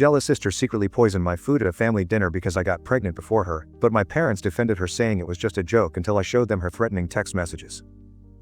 Jealous sister secretly poisoned my food at a family dinner because I got pregnant before her, but my parents defended her saying it was just a joke until I showed them her threatening text messages.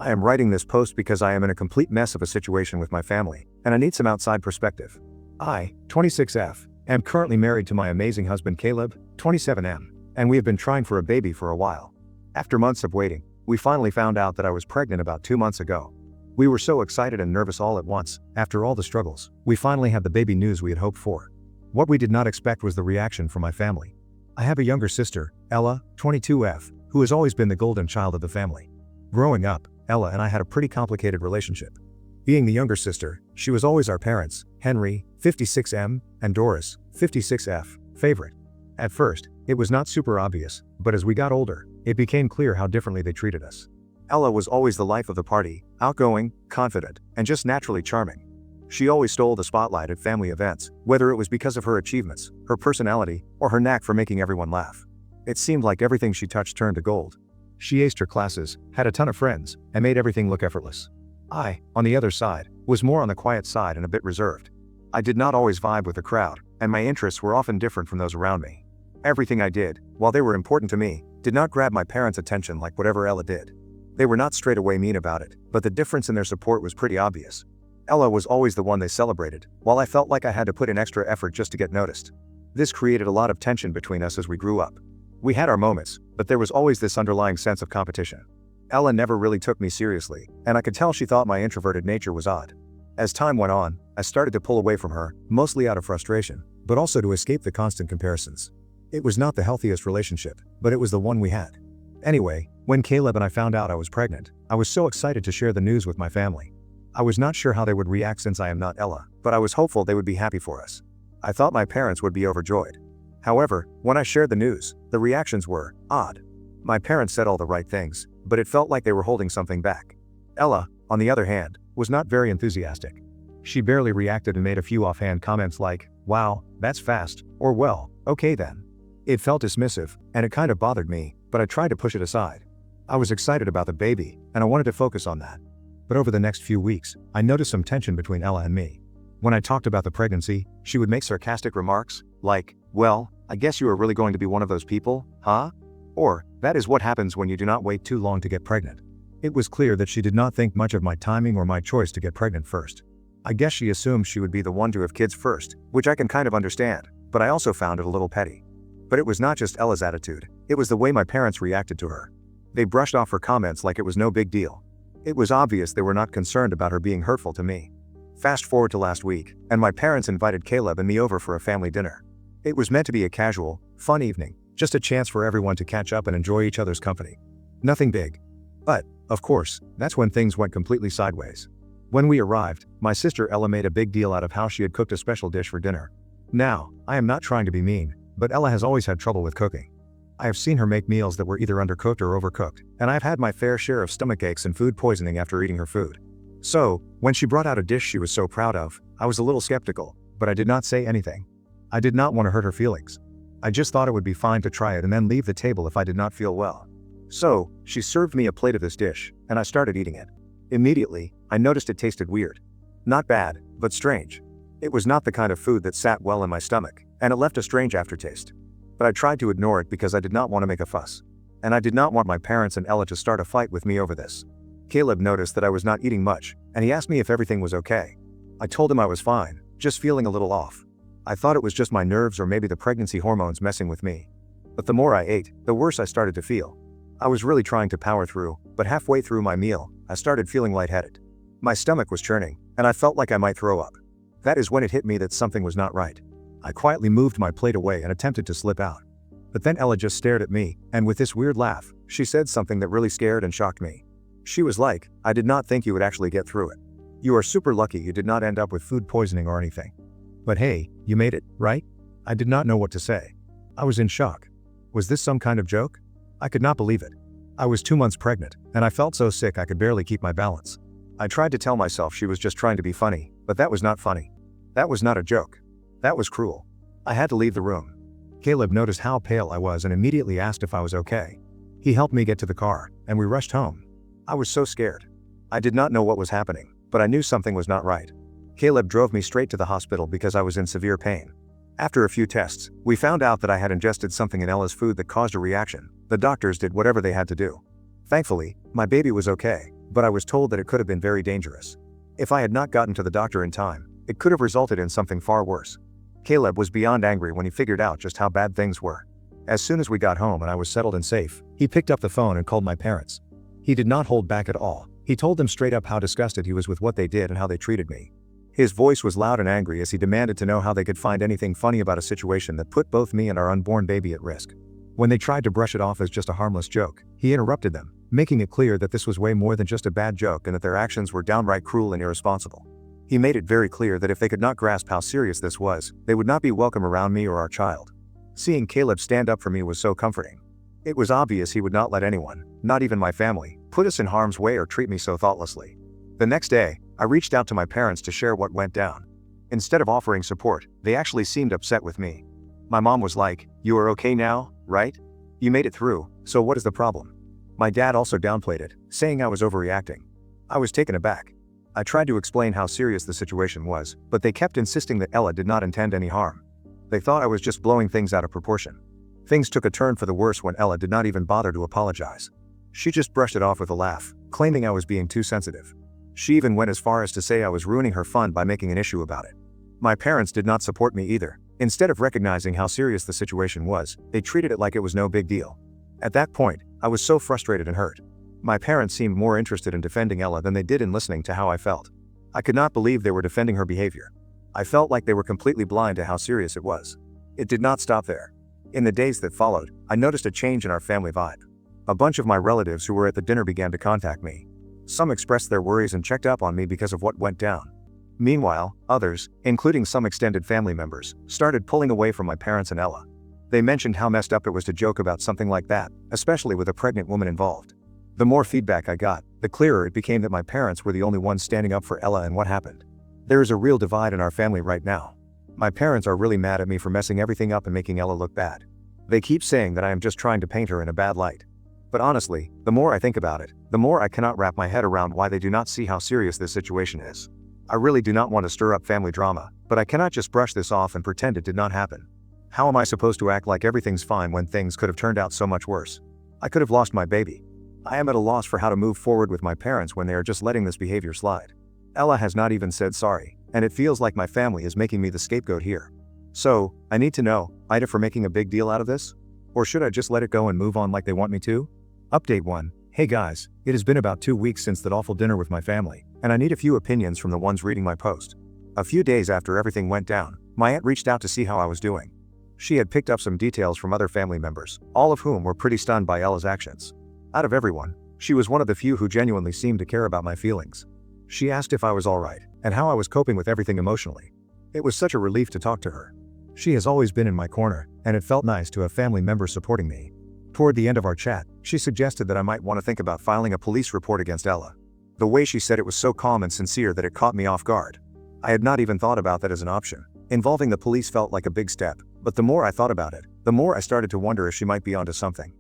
I am writing this post because I am in a complete mess of a situation with my family, and I need some outside perspective. I, 26F, am currently married to my amazing husband Caleb, 27M, and we have been trying for a baby for a while. After months of waiting, we finally found out that I was pregnant about 2 months ago. We were so excited and nervous all at once. After all the struggles, we finally had the baby news we had hoped for. What we did not expect was the reaction from my family. I have a younger sister, Ella, 22F, who has always been the golden child of the family. Growing up, Ella and I had a pretty complicated relationship. Being the younger sister, she was always our parents, Henry, 56M, and Doris, 56F, favorite. At first, it was not super obvious, but as we got older, it became clear how differently they treated us. Ella was always the life of the party, outgoing, confident, and just naturally charming. She always stole the spotlight at family events, whether it was because of her achievements, her personality, or her knack for making everyone laugh. It seemed like everything she touched turned to gold. She aced her classes, had a ton of friends, and made everything look effortless. I, on the other side, was more on the quiet side and a bit reserved. I did not always vibe with the crowd, and my interests were often different from those around me. Everything I did, while they were important to me, did not grab my parents' attention like whatever Ella did. They were not straight away mean about it, but the difference in their support was pretty obvious. Ella was always the one they celebrated, while I felt like I had to put in extra effort just to get noticed. This created a lot of tension between us as we grew up. We had our moments, but there was always this underlying sense of competition. Ella never really took me seriously, and I could tell she thought my introverted nature was odd. As time went on, I started to pull away from her, mostly out of frustration, but also to escape the constant comparisons. It was not the healthiest relationship, but it was the one we had. Anyway, when Caleb and I found out I was pregnant, I was so excited to share the news with my family. I was not sure how they would react since I am not Ella, but I was hopeful they would be happy for us. I thought my parents would be overjoyed. However, when I shared the news, the reactions were odd. My parents said all the right things, but it felt like they were holding something back. Ella, on the other hand, was not very enthusiastic. She barely reacted and made a few offhand comments like, "Wow, that's fast," or "Well, okay then." It felt dismissive, and it kind of bothered me, but I tried to push it aside. I was excited about the baby, and I wanted to focus on that. But over the next few weeks, I noticed some tension between Ella and me. When I talked about the pregnancy, she would make sarcastic remarks, like, "Well, I guess you are really going to be one of those people, huh?" Or, "That is what happens when you do not wait too long to get pregnant." It was clear that she did not think much of my timing or my choice to get pregnant first. I guess she assumed she would be the one to have kids first, which I can kind of understand, but I also found it a little petty. But it was not just Ella's attitude, it was the way my parents reacted to her. They brushed off her comments like it was no big deal. It was obvious they were not concerned about her being hurtful to me. Fast forward to last week, and my parents invited Caleb and me over for a family dinner. It was meant to be a casual, fun evening, just a chance for everyone to catch up and enjoy each other's company. Nothing big. But, of course, that's when things went completely sideways. When we arrived, my sister Ella made a big deal out of how she had cooked a special dish for dinner. Now, I am not trying to be mean, but Ella has always had trouble with cooking. I have seen her make meals that were either undercooked or overcooked, and I've had my fair share of stomach aches and food poisoning after eating her food. So, when she brought out a dish she was so proud of, I was a little skeptical, but I did not say anything. I did not want to hurt her feelings. I just thought it would be fine to try it and then leave the table if I did not feel well. So, she served me a plate of this dish, and I started eating it. Immediately, I noticed it tasted weird. Not bad, but strange. It was not the kind of food that sat well in my stomach, and it left a strange aftertaste. But I tried to ignore it because I did not want to make a fuss. And I did not want my parents and Ella to start a fight with me over this. Caleb noticed that I was not eating much, and he asked me if everything was okay. I told him I was fine, just feeling a little off. I thought it was just my nerves or maybe the pregnancy hormones messing with me. But the more I ate, the worse I started to feel. I was really trying to power through, but halfway through my meal, I started feeling lightheaded. My stomach was churning, and I felt like I might throw up. That is when it hit me that something was not right. I quietly moved my plate away and attempted to slip out. But then Ella just stared at me, and with this weird laugh, she said something that really scared and shocked me. She was like, "I did not think you would actually get through it. You are super lucky you did not end up with food poisoning or anything. But hey, you made it, right?" I did not know what to say. I was in shock. Was this some kind of joke? I could not believe it. I was 2 months pregnant, and I felt so sick I could barely keep my balance. I tried to tell myself she was just trying to be funny, but that was not funny. That was not a joke. That was cruel. I had to leave the room. Caleb noticed how pale I was and immediately asked if I was okay. He helped me get to the car, and we rushed home. I was so scared. I did not know what was happening, but I knew something was not right. Caleb drove me straight to the hospital because I was in severe pain. After a few tests, we found out that I had ingested something in Ella's food that caused a reaction. The doctors did whatever they had to do. Thankfully, my baby was okay, but I was told that it could have been very dangerous. If I had not gotten to the doctor in time, it could have resulted in something far worse. Caleb was beyond angry when he figured out just how bad things were. As soon as we got home and I was settled and safe, he picked up the phone and called my parents. He did not hold back at all. He told them straight up how disgusted he was with what they did and how they treated me. His voice was loud and angry as he demanded to know how they could find anything funny about a situation that put both me and our unborn baby at risk. When they tried to brush it off as just a harmless joke, he interrupted them, making it clear that this was way more than just a bad joke and that their actions were downright cruel and irresponsible. He made it very clear that if they could not grasp how serious this was, they would not be welcome around me or our child. Seeing Caleb stand up for me was so comforting. It was obvious he would not let anyone, not even my family, put us in harm's way or treat me so thoughtlessly. The next day, I reached out to my parents to share what went down. Instead of offering support, they actually seemed upset with me. My mom was like, "You are okay now, right? You made it through, so what is the problem?" My dad also downplayed it, saying I was overreacting. I was taken aback. I tried to explain how serious the situation was, but they kept insisting that Ella did not intend any harm. They thought I was just blowing things out of proportion. Things took a turn for the worse when Ella did not even bother to apologize. She just brushed it off with a laugh, claiming I was being too sensitive. She even went as far as to say I was ruining her fun by making an issue about it. My parents did not support me either. Instead of recognizing how serious the situation was, they treated it like it was no big deal. At that point, I was so frustrated and hurt. My parents seemed more interested in defending Ella than they did in listening to how I felt. I could not believe they were defending her behavior. I felt like they were completely blind to how serious it was. It did not stop there. In the days that followed, I noticed a change in our family vibe. A bunch of my relatives who were at the dinner began to contact me. Some expressed their worries and checked up on me because of what went down. Meanwhile, others, including some extended family members, started pulling away from my parents and Ella. They mentioned how messed up it was to joke about something like that, especially with a pregnant woman involved. The more feedback I got, the clearer it became that my parents were the only ones standing up for Ella and what happened. There is a real divide in our family right now. My parents are really mad at me for messing everything up and making Ella look bad. They keep saying that I am just trying to paint her in a bad light. But honestly, the more I think about it, the more I cannot wrap my head around why they do not see how serious this situation is. I really do not want to stir up family drama, but I cannot just brush this off and pretend it did not happen. How am I supposed to act like everything's fine when things could have turned out so much worse? I could have lost my baby. I am at a loss for how to move forward with my parents when they are just letting this behavior slide. Ella has not even said sorry, and it feels like my family is making me the scapegoat here. So, I need to know, Ida for making a big deal out of this? Or should I just let it go and move on like they want me to? Update 1. Hey guys, it has been about 2 weeks since that awful dinner with my family, and I need a few opinions from the ones reading my post. A few days after everything went down, my aunt reached out to see how I was doing. She had picked up some details from other family members, all of whom were pretty stunned by Ella's actions. Out of everyone, she was one of the few who genuinely seemed to care about my feelings. She asked if I was alright, and how I was coping with everything emotionally. It was such a relief to talk to her. She has always been in my corner, and it felt nice to have family members supporting me. Toward the end of our chat, she suggested that I might want to think about filing a police report against Ella. The way she said it was so calm and sincere that it caught me off guard. I had not even thought about that as an option. Involving the police felt like a big step, but the more I thought about it, the more I started to wonder if she might be onto something.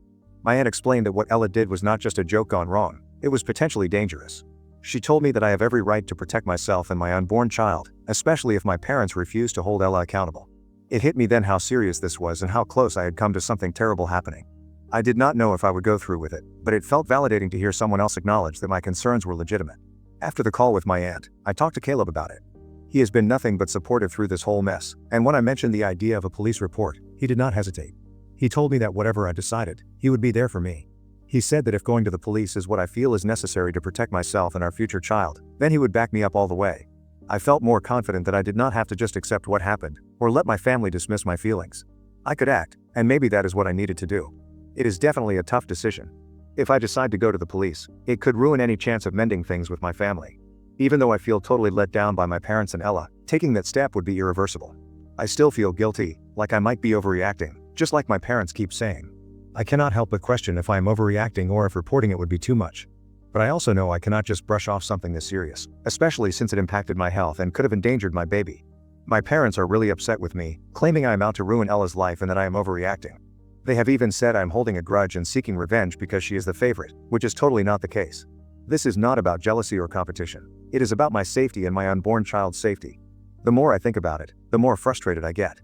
My aunt explained that what Ella did was not just a joke gone wrong, it was potentially dangerous. She told me that I have every right to protect myself and my unborn child, especially if my parents refuse to hold Ella accountable. It hit me then how serious this was and how close I had come to something terrible happening. I did not know if I would go through with it, but it felt validating to hear someone else acknowledge that my concerns were legitimate. After the call with my aunt, I talked to Caleb about it. He has been nothing but supportive through this whole mess, and when I mentioned the idea of a police report, he did not hesitate. He told me that whatever I decided, he would be there for me. He said that if going to the police is what I feel is necessary to protect myself and our future child, then he would back me up all the way. I felt more confident that I did not have to just accept what happened, or let my family dismiss my feelings. I could act, and maybe that is what I needed to do. It is definitely a tough decision. If I decide to go to the police, it could ruin any chance of mending things with my family. Even though I feel totally let down by my parents and Ella, taking that step would be irreversible. I still feel guilty, like I might be overreacting, just like my parents keep saying. I cannot help but question if I am overreacting or if reporting it would be too much. But I also know I cannot just brush off something this serious, especially since it impacted my health and could have endangered my baby. My parents are really upset with me, claiming I am out to ruin Ella's life and that I am overreacting. They have even said I am holding a grudge and seeking revenge because she is the favorite, which is totally not the case. This is not about jealousy or competition. It is about my safety and my unborn child's safety. The more I think about it, the more frustrated I get.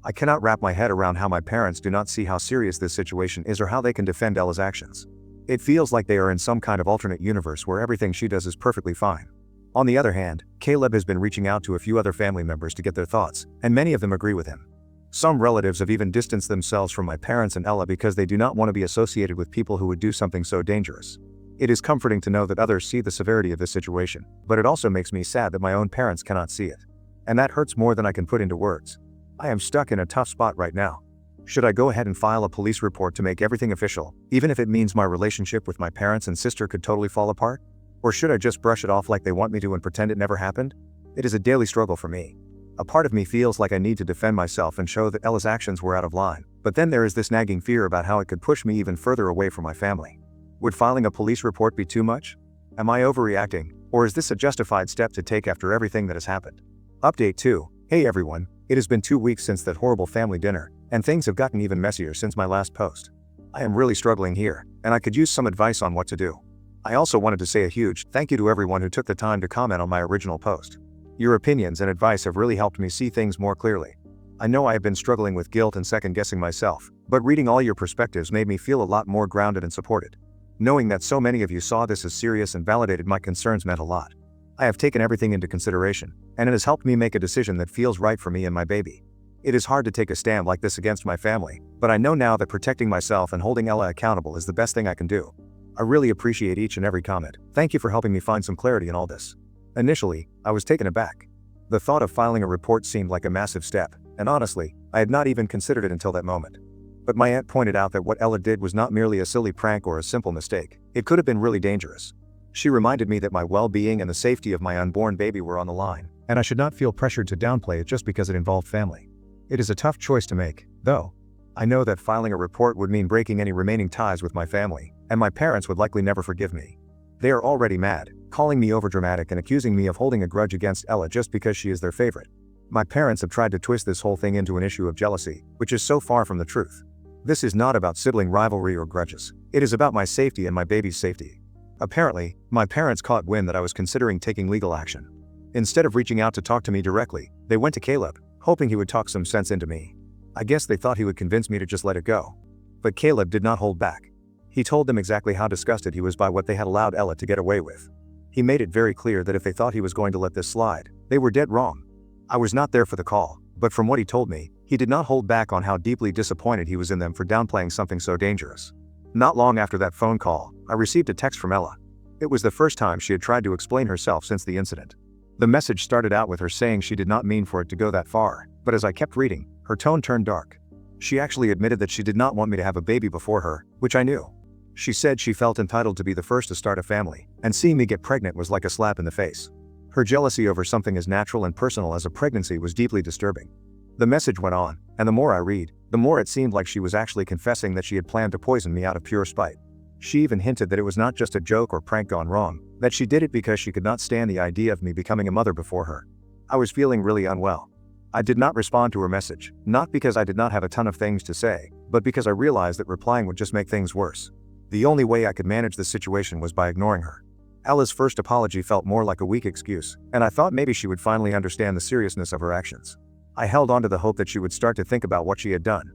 I cannot wrap my head around how my parents do not see how serious this situation is or how they can defend Ella's actions. It feels like they are in some kind of alternate universe where everything she does is perfectly fine. On the other hand, Caleb has been reaching out to a few other family members to get their thoughts, and many of them agree with him. Some relatives have even distanced themselves from my parents and Ella because they do not want to be associated with people who would do something so dangerous. It is comforting to know that others see the severity of this situation, but it also makes me sad that my own parents cannot see it. And that hurts more than I can put into words. I am stuck in a tough spot right now. Should I go ahead and file a police report to make everything official, even if it means my relationship with my parents and sister could totally fall apart? Or should I just brush it off like they want me to and pretend it never happened? It is a daily struggle for me. A part of me feels like I need to defend myself and show that Ella's actions were out of line, but then there is this nagging fear about how it could push me even further away from my family. Would filing a police report be too much? Am I overreacting, or is this a justified step to take after everything that has happened? Update 2. Hey everyone, it has been 2 weeks since that horrible family dinner, and things have gotten even messier since my last post. I am really struggling here, and I could use some advice on what to do. I also wanted to say a huge thank you to everyone who took the time to comment on my original post. Your opinions and advice have really helped me see things more clearly. I know I have been struggling with guilt and second-guessing myself, but reading all your perspectives made me feel a lot more grounded and supported. Knowing that so many of you saw this as serious and validated my concerns meant a lot. I have taken everything into consideration, and it has helped me make a decision that feels right for me and my baby. It is hard to take a stand like this against my family, but I know now that protecting myself and holding Ella accountable is the best thing I can do. I really appreciate each and every comment. Thank you for helping me find some clarity in all this. Initially, I was taken aback. The thought of filing a report seemed like a massive step, and honestly, I had not even considered it until that moment. But my aunt pointed out that what Ella did was not merely a silly prank or a simple mistake. It could have been really dangerous. She reminded me that my well-being and the safety of my unborn baby were on the line, and I should not feel pressured to downplay it just because it involved family. It is a tough choice to make, though. I know that filing a report would mean breaking any remaining ties with my family, and my parents would likely never forgive me. They are already mad, calling me overdramatic and accusing me of holding a grudge against Ella just because she is their favorite. My parents have tried to twist this whole thing into an issue of jealousy, which is so far from the truth. This is not about sibling rivalry or grudges. It is about my safety and my baby's safety. Apparently, my parents caught wind that I was considering taking legal action. Instead of reaching out to talk to me directly, they went to Caleb, hoping he would talk some sense into me. I guess they thought he would convince me to just let it go. But Caleb did not hold back. He told them exactly how disgusted he was by what they had allowed Ella to get away with. He made it very clear that if they thought he was going to let this slide, they were dead wrong. I was not there for the call, but from what he told me, he did not hold back on how deeply disappointed he was in them for downplaying something so dangerous. Not long after that phone call, I received a text from Ella. It was the first time she had tried to explain herself since the incident. The message started out with her saying she did not mean for it to go that far, but as I kept reading, her tone turned dark. She actually admitted that she did not want me to have a baby before her, which I knew. She said she felt entitled to be the first to start a family, and seeing me get pregnant was like a slap in the face. Her jealousy over something as natural and personal as a pregnancy was deeply disturbing. The message went on, and the more I read, the more it seemed like she was actually confessing that she had planned to poison me out of pure spite. She even hinted that it was not just a joke or prank gone wrong, that she did it because she could not stand the idea of me becoming a mother before her. I was feeling really unwell. I did not respond to her message, not because I did not have a ton of things to say, but because I realized that replying would just make things worse. The only way I could manage the situation was by ignoring her. Ella's first apology felt more like a weak excuse, and I thought maybe she would finally understand the seriousness of her actions. I held on to the hope that she would start to think about what she had done.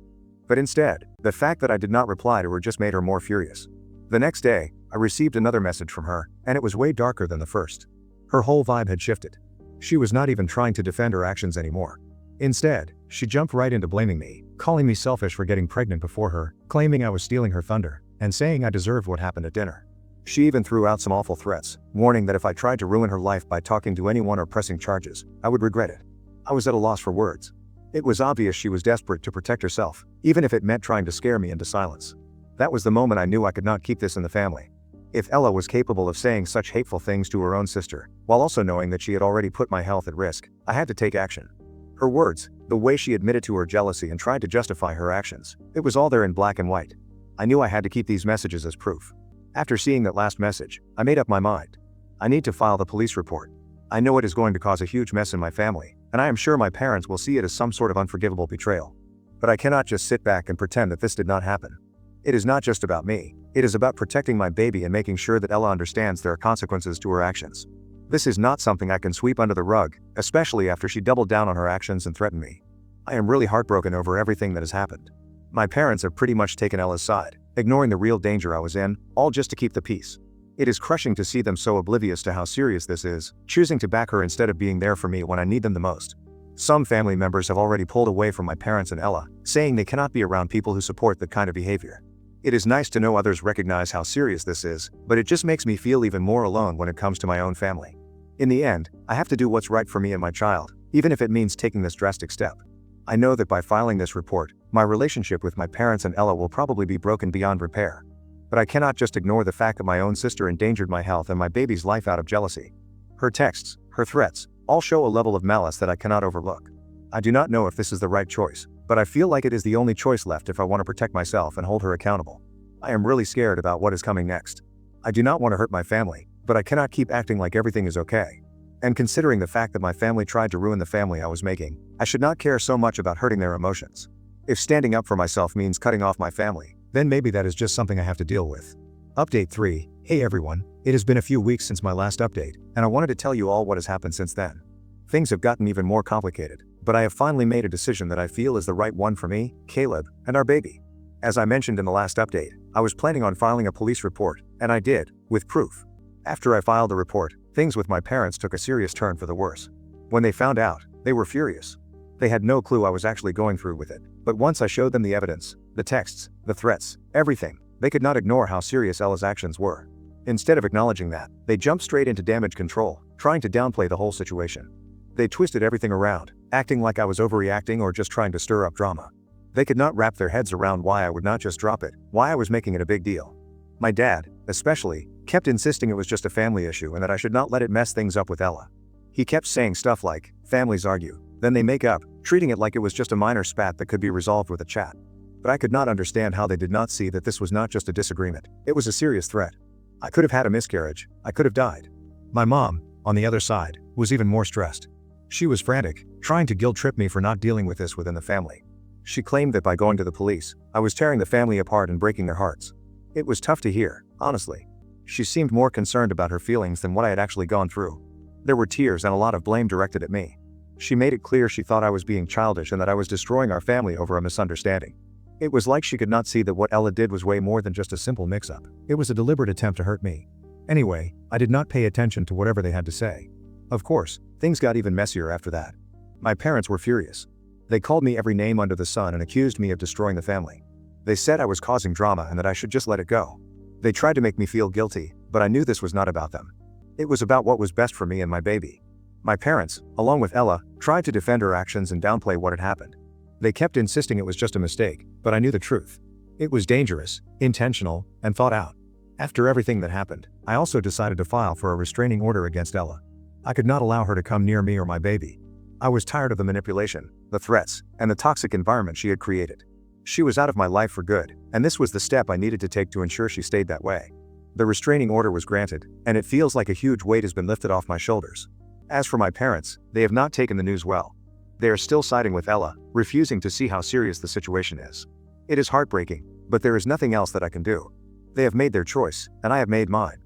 But instead, the fact that I did not reply to her just made her more furious. The next day, I received another message from her, and it was way darker than the first. Her whole vibe had shifted. She was not even trying to defend her actions anymore. Instead, she jumped right into blaming me, calling me selfish for getting pregnant before her, claiming I was stealing her thunder, and saying I deserved what happened at dinner. She even threw out some awful threats, warning that if I tried to ruin her life by talking to anyone or pressing charges, I would regret it. I was at a loss for words. It was obvious she was desperate to protect herself, even if it meant trying to scare me into silence. That was the moment I knew I could not keep this in the family. If Ella was capable of saying such hateful things to her own sister, while also knowing that she had already put my health at risk, I had to take action. Her words, the way she admitted to her jealousy and tried to justify her actions, it was all there in black and white. I knew I had to keep these messages as proof. After seeing that last message, I made up my mind. I need to file the police report. I know it is going to cause a huge mess in my family, and I am sure my parents will see it as some sort of unforgivable betrayal. But I cannot just sit back and pretend that this did not happen. It is not just about me, it is about protecting my baby and making sure that Ella understands there are consequences to her actions. This is not something I can sweep under the rug, especially after she doubled down on her actions and threatened me. I am really heartbroken over everything that has happened. My parents have pretty much taken Ella's side, ignoring the real danger I was in, all just to keep the peace. It is crushing to see them so oblivious to how serious this is, choosing to back her instead of being there for me when I need them the most. Some family members have already pulled away from my parents and Ella, saying they cannot be around people who support that kind of behavior. It is nice to know others recognize how serious this is, but it just makes me feel even more alone when it comes to my own family. In the end, I have to do what's right for me and my child, even if it means taking this drastic step. I know that by filing this report, my relationship with my parents and Ella will probably be broken beyond repair. But I cannot just ignore the fact that my own sister endangered my health and my baby's life out of jealousy. Her texts, her threats, all show a level of malice that I cannot overlook. I do not know if this is the right choice, but I feel like it is the only choice left if I want to protect myself and hold her accountable. I am really scared about what is coming next. I do not want to hurt my family, but I cannot keep acting like everything is okay. And considering the fact that my family tried to ruin the family I was making, I should not care so much about hurting their emotions. If standing up for myself means cutting off my family, then maybe that is just something I have to deal with. Update 3. Hey everyone, it has been a few weeks since my last update, and I wanted to tell you all what has happened since then. Things have gotten even more complicated, but I have finally made a decision that I feel is the right one for me, Caleb, and our baby. As I mentioned in the last update, I was planning on filing a police report, and I did, with proof. After I filed the report, things with my parents took a serious turn for the worse. When they found out, they were furious. They had no clue I was actually going through with it, but once I showed them the evidence, the texts, the threats, everything, they could not ignore how serious Ella's actions were. Instead of acknowledging that, they jumped straight into damage control, trying to downplay the whole situation. They twisted everything around, acting like I was overreacting or just trying to stir up drama. They could not wrap their heads around why I would not just drop it, why I was making it a big deal. My dad, especially, kept insisting it was just a family issue and that I should not let it mess things up with Ella. He kept saying stuff like, families argue, then they make up, treating it like it was just a minor spat that could be resolved with a chat. But I could not understand how they did not see that this was not just a disagreement, it was a serious threat. I could have had a miscarriage, I could have died. My mom, on the other side, was even more stressed. She was frantic, trying to guilt-trip me for not dealing with this within the family. She claimed that by going to the police, I was tearing the family apart and breaking their hearts. It was tough to hear, honestly. She seemed more concerned about her feelings than what I had actually gone through. There were tears and a lot of blame directed at me. She made it clear she thought I was being childish and that I was destroying our family over a misunderstanding. It was like she could not see that what Ella did was way more than just a simple mix-up. It was a deliberate attempt to hurt me. Anyway, I did not pay attention to whatever they had to say. Of course, things got even messier after that. My parents were furious. They called me every name under the sun and accused me of destroying the family. They said I was causing drama and that I should just let it go. They tried to make me feel guilty, but I knew this was not about them. It was about what was best for me and my baby. My parents, along with Ella, tried to defend her actions and downplay what had happened. They kept insisting it was just a mistake, but I knew the truth. It was dangerous, intentional, and thought out. After everything that happened, I also decided to file for a restraining order against Ella. I could not allow her to come near me or my baby. I was tired of the manipulation, the threats, and the toxic environment she had created. She was out of my life for good, and this was the step I needed to take to ensure she stayed that way. The restraining order was granted, and it feels like a huge weight has been lifted off my shoulders. As for my parents, they have not taken the news well. They are still siding with Ella, refusing to see how serious the situation is. It is heartbreaking, but there is nothing else that I can do. They have made their choice, and I have made mine.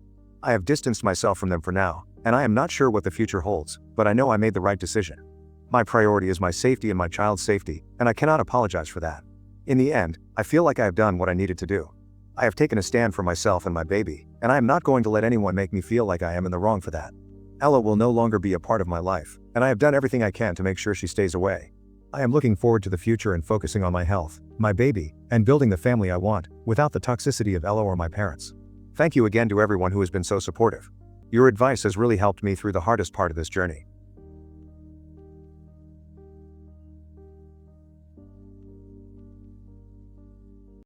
I have distanced myself from them for now, and I am not sure what the future holds, but I know I made the right decision. My priority is my safety and my child's safety, and I cannot apologize for that. In the end, I feel like I have done what I needed to do. I have taken a stand for myself and my baby, and I am not going to let anyone make me feel like I am in the wrong for that. Ella will no longer be a part of my life, and I have done everything I can to make sure she stays away. I am looking forward to the future and focusing on my health, my baby, and building the family I want, without the toxicity of Ella or my parents. Thank you again to everyone who has been so supportive. Your advice has really helped me through the hardest part of this journey.